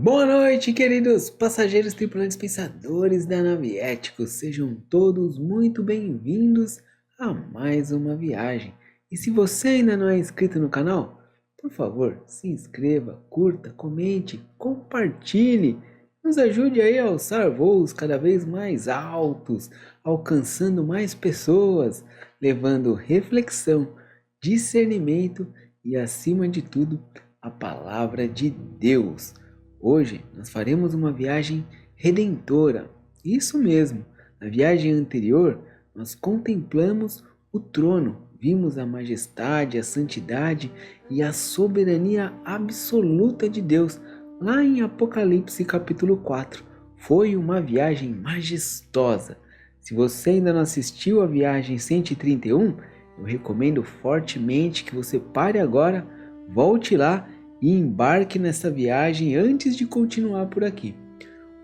Boa noite, queridos passageiros, tripulantes, pensadores da nave Éticos. Sejam todos muito bem-vindos a mais uma viagem. E se você ainda não é inscrito no canal, por favor, se inscreva, curta, comente, compartilhe. Nos ajude aí a alçar voos cada vez mais altos, alcançando mais pessoas, levando reflexão, discernimento e, acima de tudo, a palavra de Deus. Hoje nós faremos uma viagem redentora. Isso mesmo, na viagem anterior nós contemplamos o trono, vimos a majestade, a santidade e a soberania absoluta de Deus lá em Apocalipse capítulo 4. Foi uma viagem majestosa. Se você ainda não assistiu a viagem 131, eu recomendo fortemente que você pare agora, volte lá e embarque nessa viagem antes de continuar por aqui.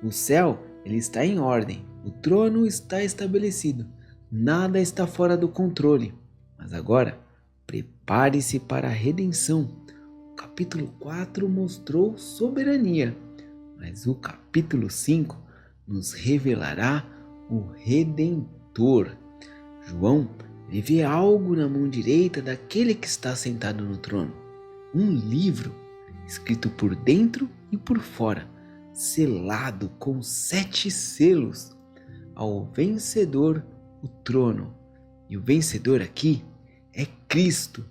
O céu, ele está em ordem, o trono está estabelecido, nada está fora do controle. Mas agora, prepare-se para a redenção. O capítulo 4 mostrou soberania, mas o capítulo 5 nos revelará o Redentor. João, ele vê algo na mão direita daquele que está sentado no trono. Um livro escrito por dentro e por fora, selado com 7 selos. Ao vencedor o trono. E o vencedor aqui é Cristo.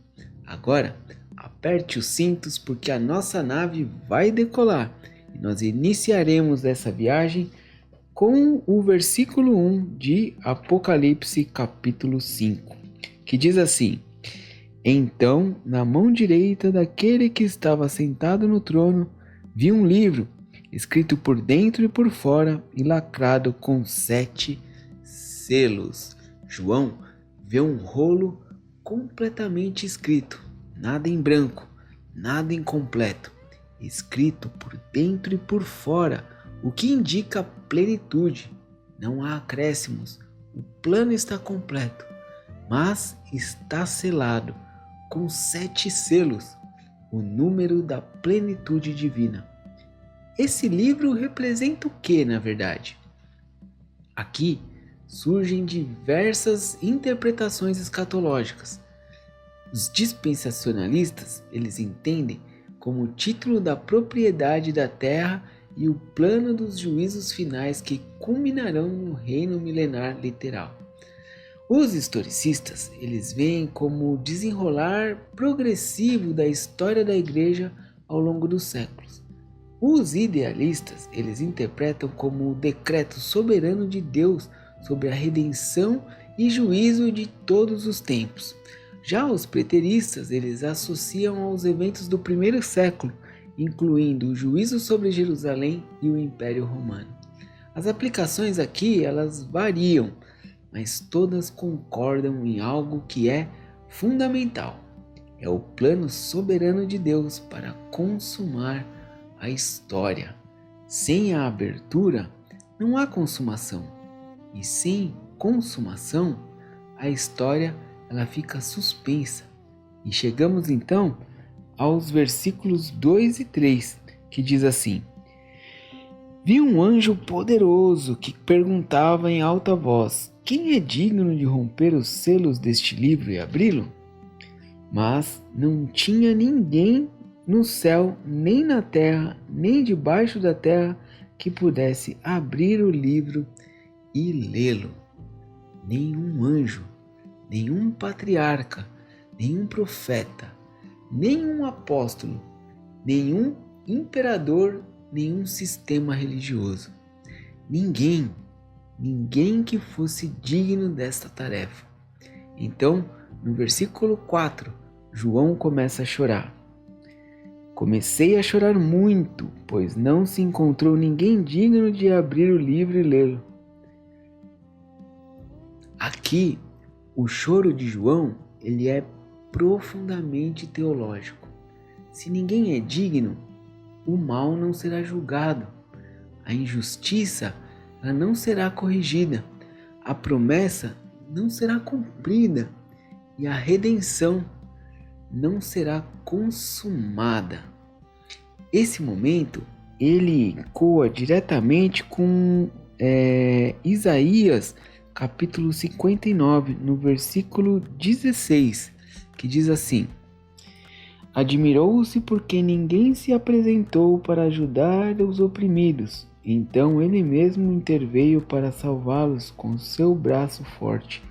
Agora, aperte os cintos porque a nossa nave vai decolar. E nós iniciaremos essa viagem com o versículo 1 de Apocalipse capítulo 5, que diz assim: Então, na mão direita daquele que estava sentado no trono, vi um livro, escrito por dentro e por fora e lacrado com 7 selos. João vê um rolo completamente escrito, nada em branco, nada incompleto, escrito por dentro e por fora, o que indica plenitude. Não há acréscimos, o plano está completo, mas está selado com 7 selos, o número da plenitude divina. Esse livro representa o que, na verdade? Aqui surgem diversas interpretações escatológicas. Os dispensacionalistas, eles entendem como o título da propriedade da terra e o plano dos juízos finais que culminarão no reino milenar literal. Os historicistas, eles veem como o desenrolar progressivo da história da igreja ao longo dos séculos. Os idealistas, eles interpretam como o decreto soberano de Deus sobre a redenção e juízo de todos os tempos. Já os preteristas, eles associam aos eventos do primeiro século, incluindo o juízo sobre Jerusalém e o Império Romano. As aplicações aqui, elas variam, mas todas concordam em algo que é fundamental. É o plano soberano de Deus para consumar a história. Sem a abertura, não há consumação. E sem consumação, a história ela fica suspensa. E chegamos então aos versículos 2 e 3, que diz assim: Vi um anjo poderoso que perguntava em alta voz: Quem é digno de romper os selos deste livro e abri-lo? Mas não tinha ninguém no céu, nem na terra, nem debaixo da terra que pudesse abrir o livro e lê-lo. Nenhum anjo, nenhum patriarca, nenhum profeta, nenhum apóstolo, nenhum imperador, nenhum sistema religioso. Ninguém que fosse digno desta tarefa. Então, no versículo 4, João começa a chorar. Comecei a chorar muito, pois não se encontrou ninguém digno de abrir o livro e lê-lo. Aqui, o choro de João, ele é profundamente teológico. Se ninguém é digno, o mal não será julgado, a injustiça ela não será corrigida, a promessa não será cumprida e a redenção não será consumada. Esse momento ele coa diretamente com Isaías, capítulo 59, no versículo 16, que diz assim: Admirou-se porque ninguém se apresentou para ajudar os oprimidos. Então ele mesmo interveio para salvá-los com seu braço forte,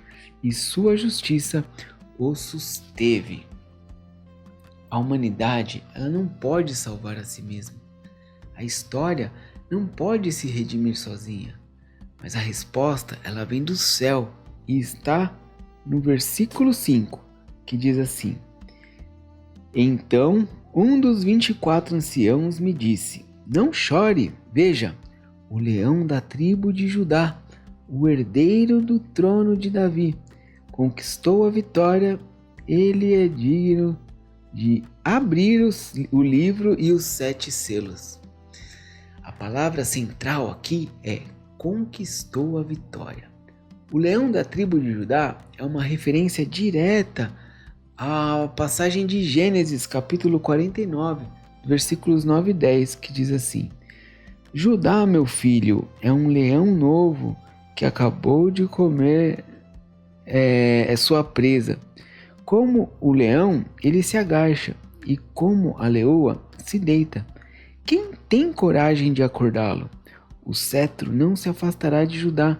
e sua justiça os susteve. A humanidade, ela não pode salvar a si mesma. A história não pode se redimir sozinha. Mas a resposta, ela vem do céu e está no versículo 5, que diz assim: Então um dos 24 anciãos me disse: Não chore, veja, o leão da tribo de Judá, o herdeiro do trono de Davi, conquistou a vitória. Ele é digno de abrir o livro e os 7 selos. A palavra central aqui é conquistou a vitória. O leão da tribo de Judá é uma referência direta à passagem de Gênesis, capítulo 49, versículos 9 e 10, que diz assim: Judá, meu filho, é um leão novo que acabou de comer sua presa. Como o leão, ele se agacha, e como a leoa, se deita. Quem tem coragem de acordá-lo? O cetro não se afastará de Judá,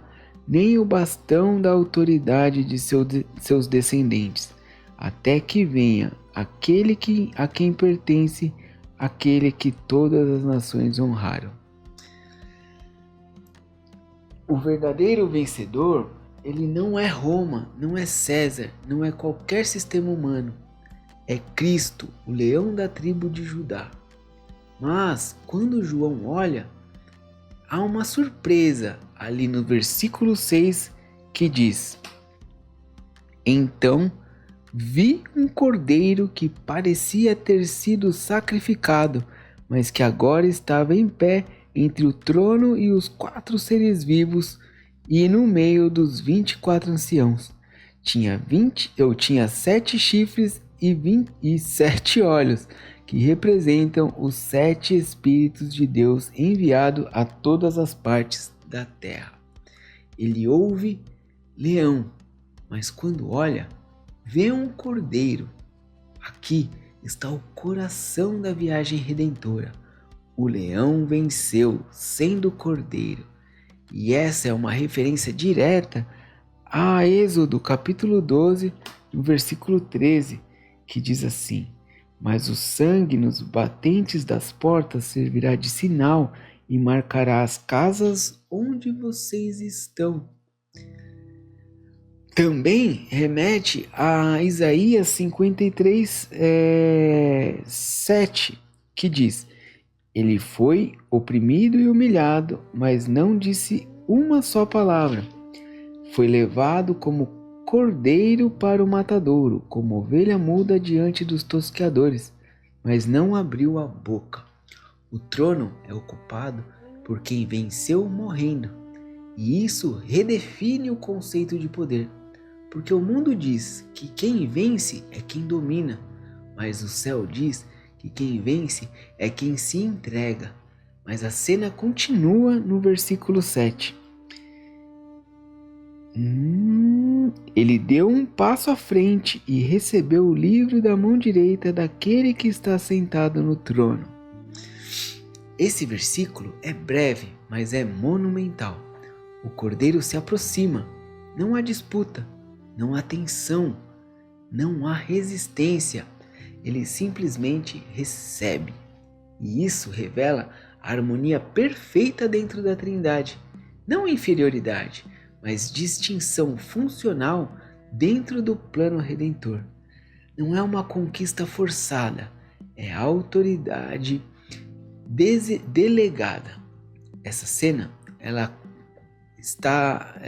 nem o bastão da autoridade de seus descendentes, até que venha aquele a quem pertence, aquele que todas as nações honraram. O verdadeiro vencedor, ele não é Roma, não é César, não é qualquer sistema humano. É Cristo, o leão da tribo de Judá. Mas, quando João olha, há uma surpresa ali no versículo 6 que diz: Então vi um cordeiro que parecia ter sido sacrificado, mas que agora estava em pé entre o trono e os 4 seres vivos e no meio dos 24 anciãos. Tinha 7 chifres e 7 olhos, que representam os 7 Espíritos de Deus enviados a todas as partes da terra. Ele ouve leão, mas quando olha, vê um cordeiro. Aqui está o coração da viagem redentora. O leão venceu sendo cordeiro. E essa é uma referência direta a Êxodo, capítulo 12, no versículo 13, que diz assim: Mas o sangue nos batentes das portas servirá de sinal e marcará as casas onde vocês estão. Também remete a Isaías 53, 7, que diz: Ele foi oprimido e humilhado, mas não disse uma só palavra. Foi levado como cordeiro para o matadouro, como ovelha muda diante dos tosqueadores, mas não abriu a boca. O trono é ocupado por quem venceu morrendo, e isso redefine o conceito de poder, porque o mundo diz que quem vence é quem domina, mas o céu diz que quem vence é quem se entrega. Mas a cena continua no versículo 7. Ele deu um passo à frente e recebeu o livro da mão direita daquele que está sentado no trono. Esse versículo é breve, mas é monumental. O cordeiro se aproxima. Não há disputa, não há tensão, não há resistência. Ele simplesmente recebe. E isso revela a harmonia perfeita dentro da Trindade. Não inferioridade, mas distinção funcional dentro do plano redentor. Não é uma conquista forçada, é a autoridade delegada. Essa cena, ela está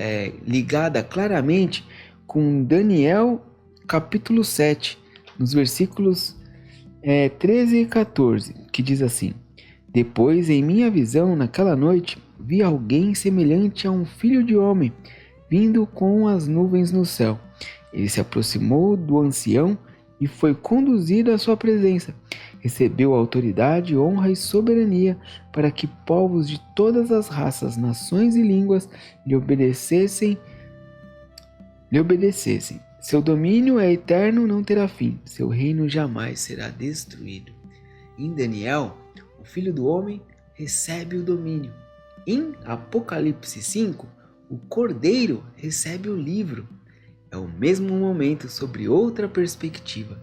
ligada claramente com Daniel capítulo 7, nos versículos 13 e 14, que diz assim: Depois, em minha visão, naquela noite, vi alguém semelhante a um filho de homem, vindo com as nuvens no céu. Ele se aproximou do ancião e foi conduzido à sua presença. Recebeu autoridade, honra e soberania para que povos de todas as raças, nações e línguas lhe obedecessem. Seu domínio é eterno, não terá fim. Seu reino jamais será destruído. Em Daniel, o Filho do Homem recebe o domínio. Em Apocalipse 5, o Cordeiro recebe o livro. É o mesmo momento sobre outra perspectiva.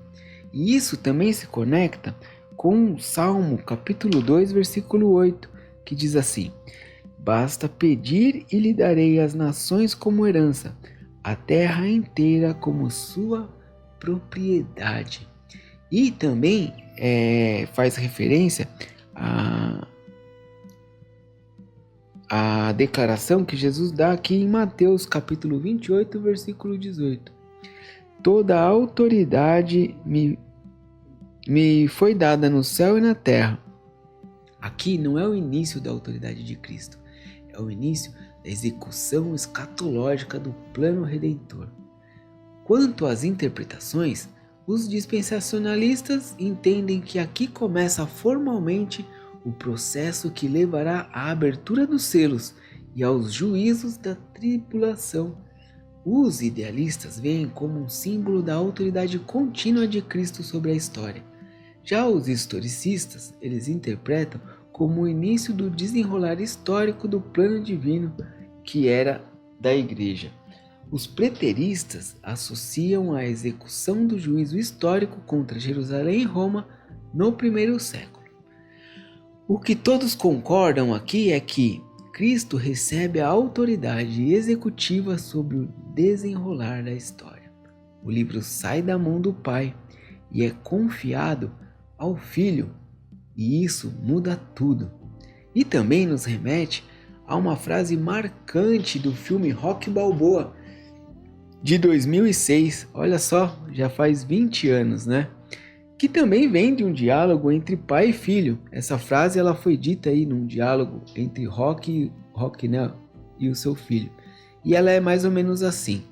E isso também se conecta com o Salmo capítulo 2, versículo 8, que diz assim: basta pedir e lhe darei as nações como herança, a terra inteira como sua propriedade. E também faz referência à declaração que Jesus dá aqui em Mateus capítulo 28, versículo 18. Toda a autoridade me foi dada no céu e na terra. Aqui não é o início da autoridade de Cristo, é o início da execução escatológica do plano redentor. Quanto às interpretações, os dispensacionalistas entendem que aqui começa formalmente o processo que levará à abertura dos selos e aos juízos da tribulação. Os idealistas veem como um símbolo da autoridade contínua de Cristo sobre a história. Já os historicistas, eles interpretam como o início do desenrolar histórico do plano divino que era da Igreja. Os preteristas associam a execução do juízo histórico contra Jerusalém e Roma no primeiro século. O que todos concordam aqui é que Cristo recebe a autoridade executiva sobre o desenrolar da história. O livro sai da mão do Pai e é confiado ao Filho, e isso muda tudo. E também nos remete a uma frase marcante do filme Rocky Balboa, de 2006, olha só, já faz 20 anos, né? Que também vem de um diálogo entre pai e filho. Essa frase ela foi dita aí num diálogo entre Rocky, né, e o seu filho. E ela é mais ou menos assim.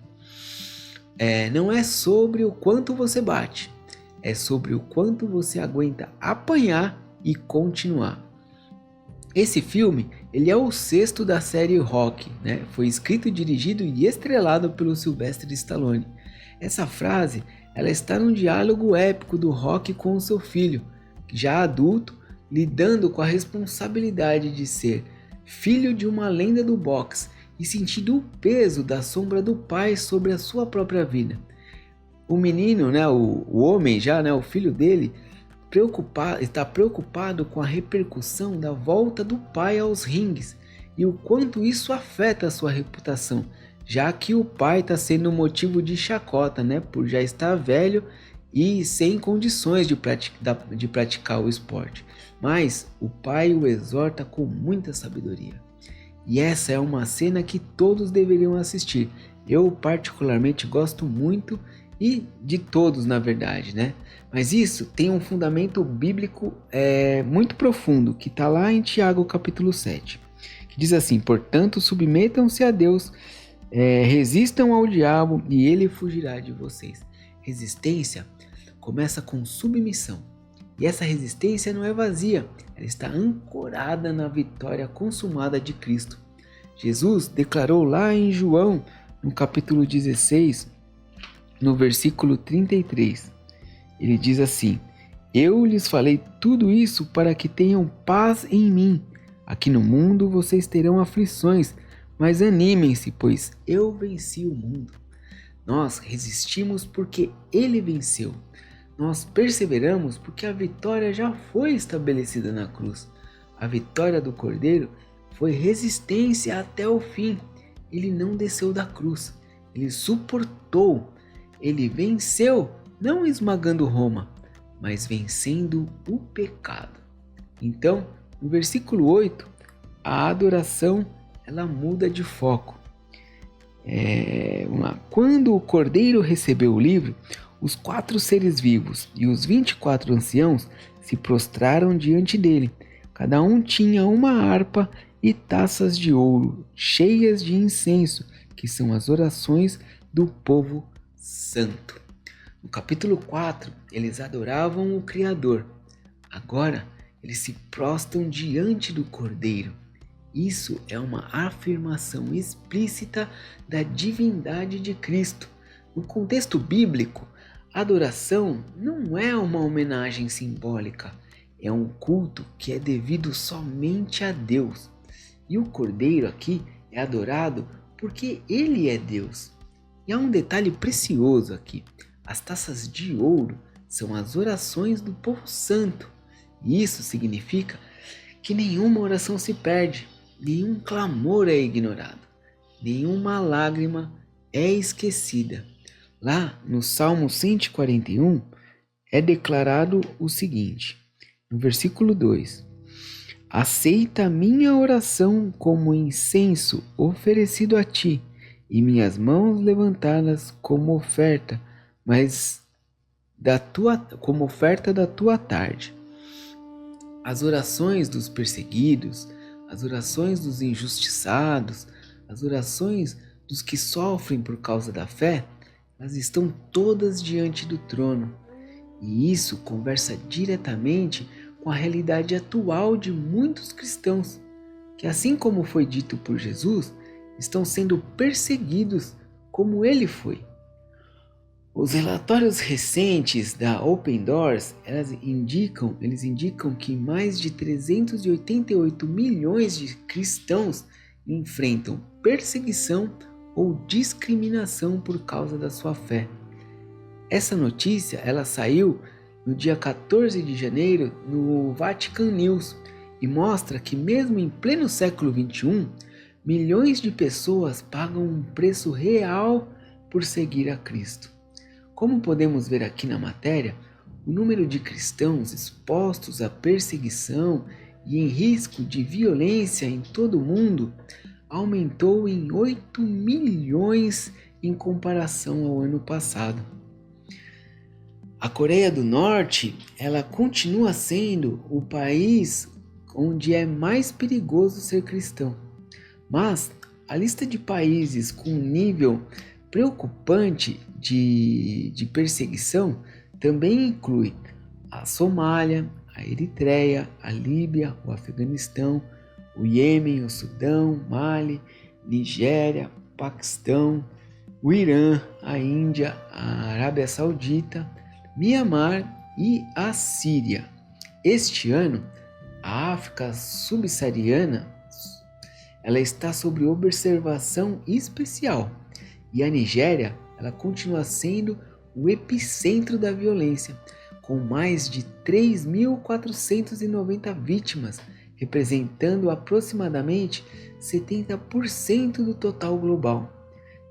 Não é sobre o quanto você bate, é sobre o quanto você aguenta apanhar e continuar. Esse filme ele é o 6º da série Rocky, né? Foi escrito, dirigido e estrelado pelo Sylvester Stallone. Essa frase ela está num diálogo épico do Rocky com o seu filho, já adulto, lidando com a responsabilidade de ser filho de uma lenda do boxe e sentindo o peso da sombra do pai sobre a sua própria vida. O menino, né, o homem já, né, o filho dele, está preocupado com a repercussão da volta do pai aos ringues e o quanto isso afeta a sua reputação, já que o pai está sendo motivo de chacota, né, por já estar velho e sem condições de praticar o esporte. Mas o pai o exorta com muita sabedoria. E essa é uma cena que todos deveriam assistir. Eu particularmente gosto muito e de todos, na verdade, né? Mas isso tem um fundamento bíblico muito profundo, que está lá em Tiago capítulo 7, que diz assim: portanto, submetam-se a Deus, resistam ao diabo e ele fugirá de vocês. Resistência começa com submissão. E essa resistência não é vazia, ela está ancorada na vitória consumada de Cristo. Jesus declarou lá em João, no capítulo 16, no versículo 33, ele diz assim: eu lhes falei tudo isso para que tenham paz em mim. Aqui no mundo vocês terão aflições, mas animem-se, pois eu venci o mundo. Nós resistimos porque ele venceu. Nós perseveramos porque a vitória já foi estabelecida na cruz. A vitória do Cordeiro foi resistência até o fim. Ele não desceu da cruz, ele suportou, ele venceu, não esmagando Roma, mas vencendo o pecado. Então, no versículo 8, a adoração ela muda de foco. Quando o Cordeiro recebeu o livro, os 4 seres vivos e os 24 anciãos se prostraram diante dele. Cada um tinha uma harpa e taças de ouro cheias de incenso, que são as orações do povo santo. No capítulo 4, eles adoravam o Criador. Agora, eles se prostram diante do Cordeiro. Isso é uma afirmação explícita da divindade de Cristo. No contexto bíblico, a adoração não é uma homenagem simbólica, é um culto que é devido somente a Deus. E o Cordeiro aqui é adorado porque ele é Deus. E há um detalhe precioso aqui: as taças de ouro são as orações do povo santo. E isso significa que nenhuma oração se perde, nenhum clamor é ignorado, nenhuma lágrima é esquecida. Lá no Salmo 141 é declarado o seguinte, no versículo 2: aceita minha oração como incenso oferecido a ti, e minhas mãos levantadas como oferta, como oferta da tua tarde. As orações dos perseguidos, as orações dos injustiçados, as orações dos que sofrem por causa da fé, elas estão todas diante do trono. E isso conversa diretamente com a realidade atual de muitos cristãos, que assim como foi dito por Jesus, estão sendo perseguidos como ele foi. Os relatórios recentes da Open Doors, eles indicam que mais de 388 milhões de cristãos enfrentam perseguição ou discriminação por causa da sua fé. Essa notícia ela saiu no dia 14 de janeiro no Vatican News e mostra que mesmo em pleno século XXI, milhões de pessoas pagam um preço real por seguir a Cristo. Como podemos ver aqui na matéria, o número de cristãos expostos à perseguição e em risco de violência em todo o mundo aumentou em 8 milhões em comparação ao ano passado. A Coreia do Norte, ela continua sendo o país onde é mais perigoso ser cristão. Mas a lista de países com nível preocupante de perseguição também inclui a Somália, a Eritreia, a Líbia, o Afeganistão, o Iêmen, o Sudão, Mali, Nigéria, Paquistão, o Irã, a Índia, a Arábia Saudita, Mianmar e a Síria. Este ano, a África subsaariana ela está sob observação especial e a Nigéria ela continua sendo o epicentro da violência, com mais de 3.490 vítimas, representando aproximadamente 70% do total global.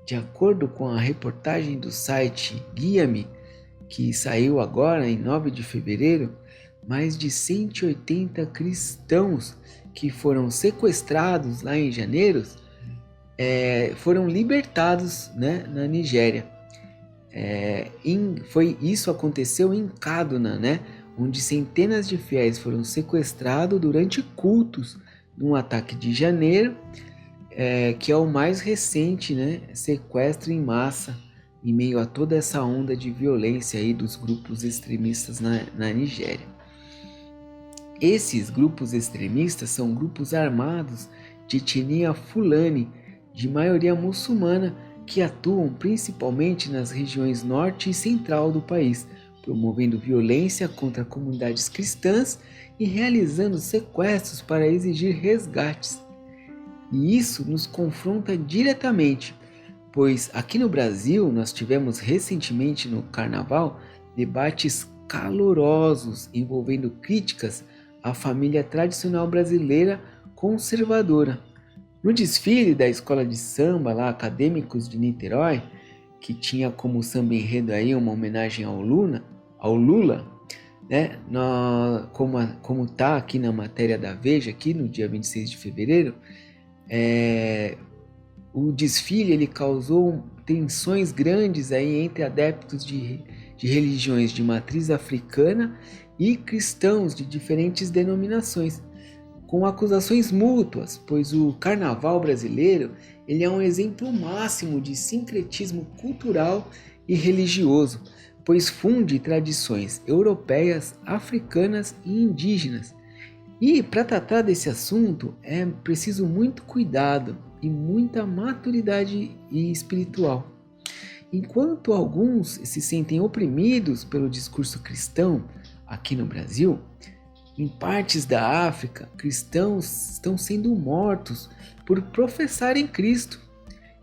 De acordo com a reportagem do site Guia-me, que saiu agora em 9 de fevereiro, mais de 180 cristãos que foram sequestrados lá em janeiro foram libertados, na Nigéria. Isso aconteceu em Kaduna, onde centenas de fiéis foram sequestrados durante cultos num ataque de janeiro, que é o mais recente, sequestro em massa em meio a toda essa onda de violência aí dos grupos extremistas na Nigéria. Esses grupos extremistas são grupos armados de etnia Fulani, de maioria muçulmana, que atuam principalmente nas regiões norte e central do país, promovendo violência contra comunidades cristãs e realizando sequestros para exigir resgates. E isso nos confronta diretamente, pois aqui no Brasil nós tivemos recentemente no Carnaval debates calorosos envolvendo críticas à família tradicional brasileira conservadora. No desfile da escola de samba lá, Acadêmicos de Niterói, que tinha como samba enredo aí uma homenagem ao Lula, como está aqui na matéria da Veja, aqui no dia 26 de fevereiro, o desfile ele causou tensões grandes aí entre adeptos de religiões de matriz africana e cristãos de diferentes denominações, com acusações mútuas, pois o carnaval brasileiro ele é um exemplo máximo de sincretismo cultural e religioso, pois funde tradições europeias, africanas e indígenas. E para tratar desse assunto é preciso muito cuidado e muita maturidade espiritual. Enquanto alguns se sentem oprimidos pelo discurso cristão aqui no Brasil, em partes da África, cristãos estão sendo mortos por professarem Cristo.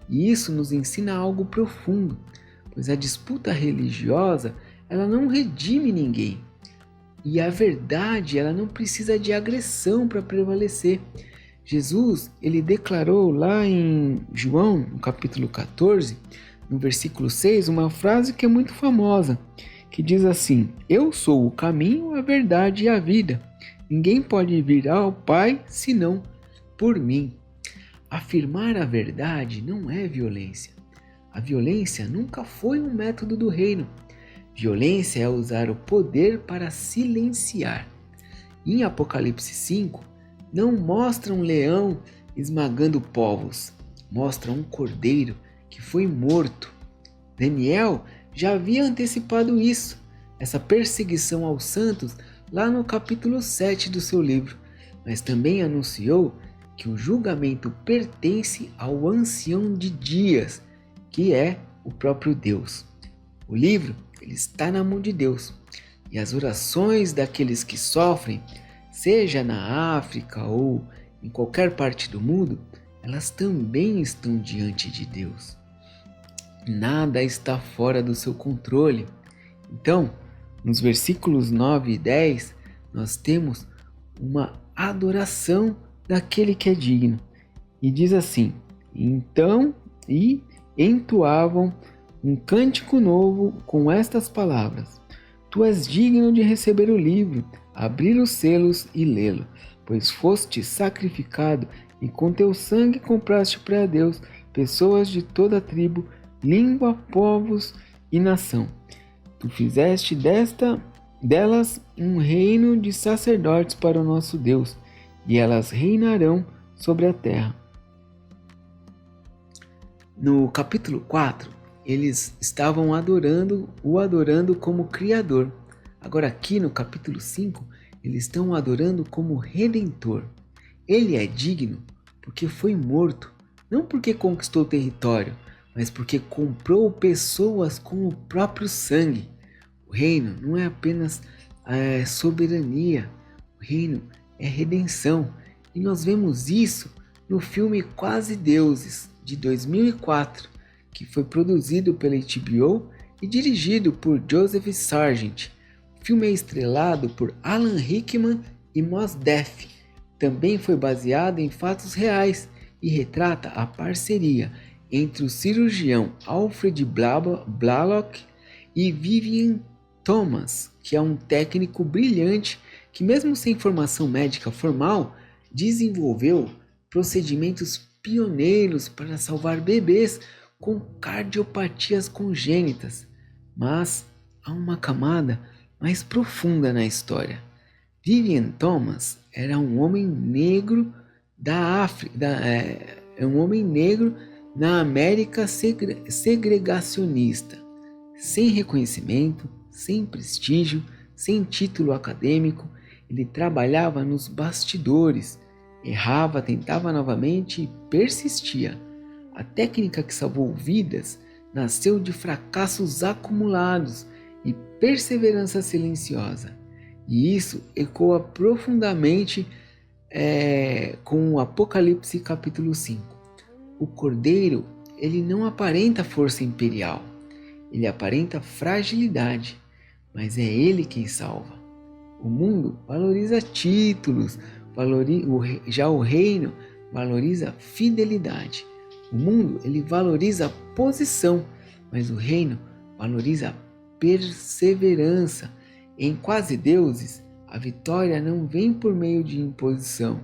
E isso nos ensina algo profundo, pois a disputa religiosa ela não redime ninguém. E a verdade ela não precisa de agressão para prevalecer. Jesus ele declarou lá em João, no capítulo 14, no versículo 6, uma frase que é muito famosa, que diz assim: Eu sou o caminho, a verdade e a vida. Ninguém pode vir ao Pai senão por mim. Afirmar a verdade não é violência. A violência nunca foi um método do reino. Violência é usar o poder para silenciar. Em Apocalipse 5, não mostra um leão esmagando povos, mostra um cordeiro que foi morto. Daniel já havia antecipado isso, essa perseguição aos santos, lá no capítulo 7 do seu livro, mas também anunciou que o julgamento pertence ao ancião de dias, que é o próprio Deus. O livro ele está na mão de Deus, e as orações daqueles que sofrem, seja na África ou em qualquer parte do mundo, elas também estão diante de Deus. Nada está fora do seu controle. Então, nos versículos 9 e 10, nós temos uma adoração daquele que é digno. E diz assim: Então, entoavam um cântico novo com estas palavras: Tu és digno de receber o livro, abrir os selos e lê-lo, pois foste sacrificado e com teu sangue compraste para Deus pessoas de toda a tribo, língua, povos e nação. Tu fizeste delas um reino de sacerdotes para o nosso Deus, e elas reinarão sobre a terra. No capítulo 4, eles estavam o adorando como Criador. Agora aqui no capítulo 5, eles estão adorando como Redentor. Ele é digno porque foi morto, não porque conquistou território, mas porque comprou pessoas com o próprio sangue. O reino não é apenas soberania, o reino é redenção. E nós vemos isso no filme Quase Deuses, de 2004, que foi produzido pela HBO e dirigido por Joseph Sargent. O filme é estrelado por Alan Rickman e Mos Def. Também foi baseado em fatos reais e retrata a parceria entre o cirurgião Alfred Blalock e Vivian Thomas, que é um técnico brilhante que, mesmo sem formação médica formal, desenvolveu procedimentos pioneiros para salvar bebês com cardiopatias congênitas. Mas há uma camada mais profunda na história. Vivian Thomas era um homem negro da África, um homem negro na América segregacionista, sem reconhecimento, sem prestígio, sem título acadêmico. Ele trabalhava nos bastidores, errava, tentava novamente e persistia. A técnica que salvou vidas nasceu de fracassos acumulados e perseverança silenciosa. E isso ecoa profundamente com o Apocalipse capítulo 5. O Cordeiro, ele não aparenta força imperial, ele aparenta fragilidade, mas é ele quem salva. O mundo valoriza títulos, já o reino valoriza fidelidade. O mundo ele valoriza a posição, mas o reino valoriza a perseverança. Em Quase Deuses, a vitória não vem por meio de imposição.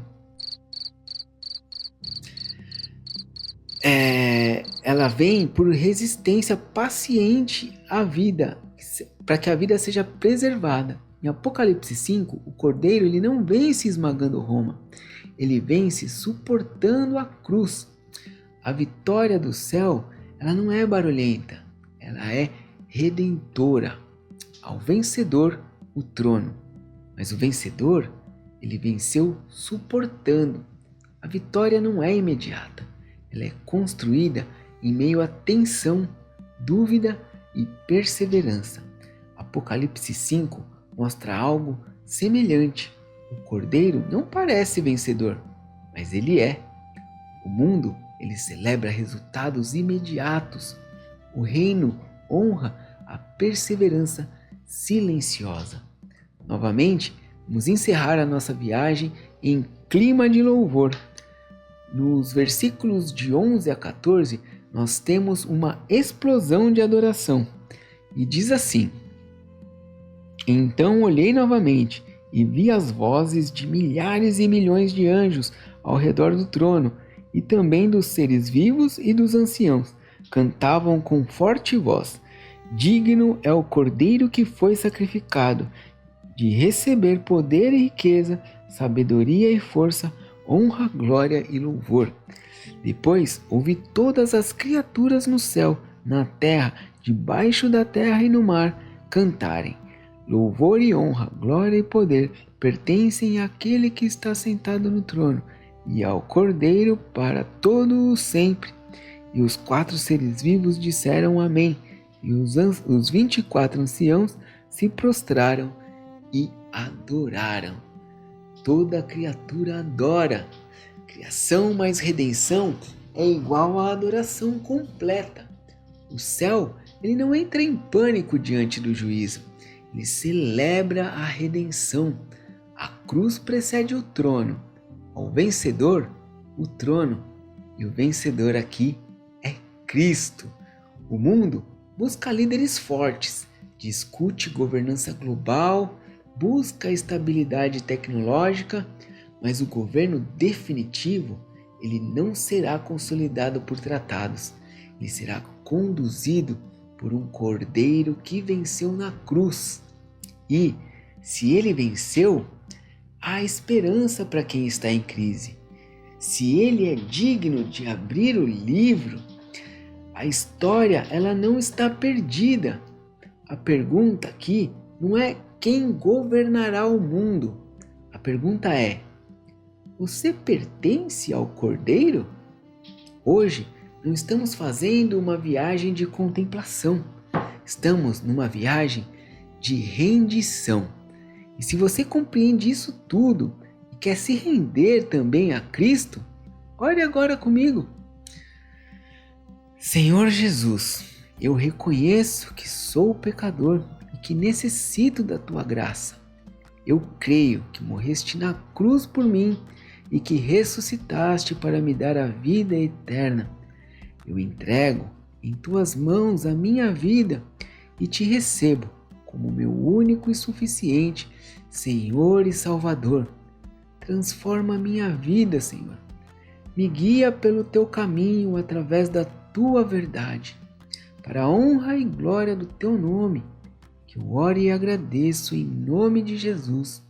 Ela vem por resistência paciente à vida, para que a vida seja preservada. Em Apocalipse 5, o Cordeiro ele não vence esmagando Roma, ele vence suportando a cruz. A vitória do céu ela não é barulhenta, ela é redentora. ao vencedor o trono. Mas o vencedor, ele venceu suportando. A vitória não é imediata, ela é construída em meio a tensão, dúvida e perseverança. Apocalipse 5 mostra algo semelhante. O cordeiro não parece vencedor, mas ele é. O mundo, ele celebra resultados imediatos. O reino honra a perseverança silenciosa. Novamente, vamos encerrar a nossa viagem em clima de louvor. Nos versículos de 11 a 14, nós temos uma explosão de adoração. E diz assim: Então olhei novamente e vi as vozes de milhares e milhões de anjos ao redor do trono, e também dos seres vivos e dos anciãos. Cantavam com forte voz: Digno é o Cordeiro que foi sacrificado, de receber poder e riqueza, sabedoria e força, honra, glória e louvor. Depois ouvi todas as criaturas no céu, na terra, debaixo da terra e no mar, cantarem: Louvor e honra, glória e poder pertencem àquele que está sentado no trono e ao Cordeiro para todo o sempre. E os 4 seres vivos disseram amém, e os 24 anciãos se prostraram e adoraram. Toda criatura adora. Criação mais redenção é igual à adoração completa. O céu, ele não entra em pânico diante do juízo. Ele celebra a redenção. A cruz precede o trono. Ao vencedor, o trono. E o vencedor aqui é Cristo. O mundo busca líderes fortes, discute governança global, busca estabilidade tecnológica, mas o governo definitivo, ele não será consolidado por tratados. Ele será conduzido por um cordeiro que venceu na cruz. E, se ele venceu, há esperança para quem está em crise. Se ele é digno de abrir o livro, a história ela não está perdida. A pergunta aqui não é quem governará o mundo. A pergunta é: você pertence ao Cordeiro? Hoje não estamos fazendo uma viagem de contemplação. Estamos numa viagem de rendição. E se você compreende isso tudo e quer se render também a Cristo, ore agora comigo. Senhor Jesus, eu reconheço que sou pecador e que necessito da Tua graça. Eu creio que morreste na cruz por mim e que ressuscitaste para me dar a vida eterna. Eu entrego em Tuas mãos a minha vida e Te recebo como meu único e suficiente Senhor e Salvador. Transforma a minha vida, Senhor. Me guia pelo Teu caminho através da Tua verdade, para a honra e glória do Teu nome, que eu oro e agradeço em nome de Jesus.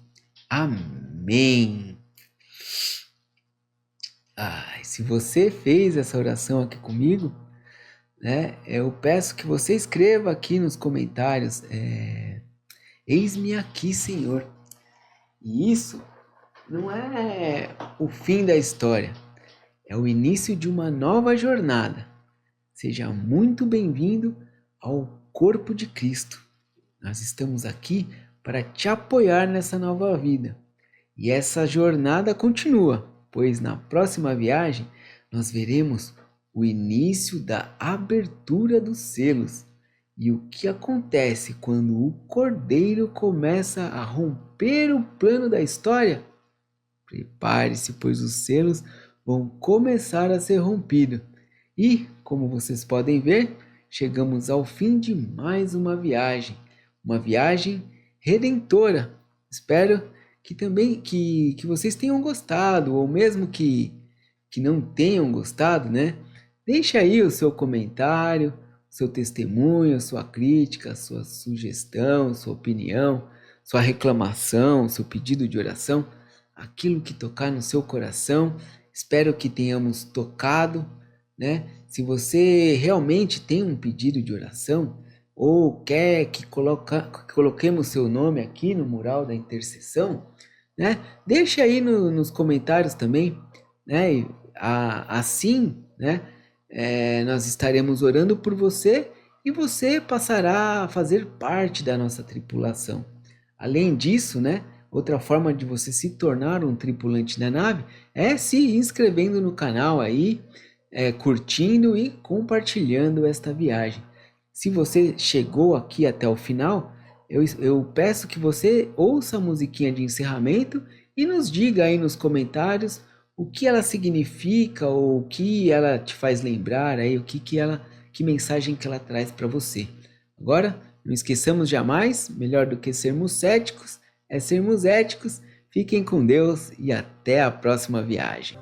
Amém. Se você fez essa oração aqui comigo, eu peço que você escreva aqui nos comentários, eis-me aqui, Senhor. E isso não é o fim da história, é o início de uma nova jornada. Seja muito bem-vindo ao corpo de Cristo. Nós estamos aqui para te apoiar nessa nova vida. E essa jornada continua, pois na próxima viagem nós veremos o início da abertura dos selos e o que acontece quando o Cordeiro começa a romper o plano da história. Prepare-se, pois os selos vão começar a ser rompidos. E, como vocês podem ver, chegamos ao fim de mais uma viagem redentora. Espero que também que vocês tenham gostado, ou mesmo que não tenham gostado, Deixa aí o seu comentário, seu testemunho, sua crítica, sua sugestão, sua opinião, sua reclamação, seu pedido de oração, aquilo que tocar no seu coração. Espero que tenhamos tocado, Se você realmente tem um pedido de oração, ou quer que coloquemos seu nome aqui no mural da intercessão, né? Deixa aí nos comentários também, né? Assim, né? Nós estaremos orando por você e você passará a fazer parte da nossa tripulação. Além disso, né? Outra forma de você se tornar um tripulante da nave é se inscrevendo no canal aí, curtindo e compartilhando esta viagem. Se você chegou aqui até o final, eu peço que você ouça a musiquinha de encerramento e nos diga aí nos comentários o que ela significa ou o que ela te faz lembrar aí, que mensagem que ela traz para você. Agora, não esqueçamos jamais, melhor do que sermos céticos, é sermos éticos. Fiquem com Deus e até a próxima viagem.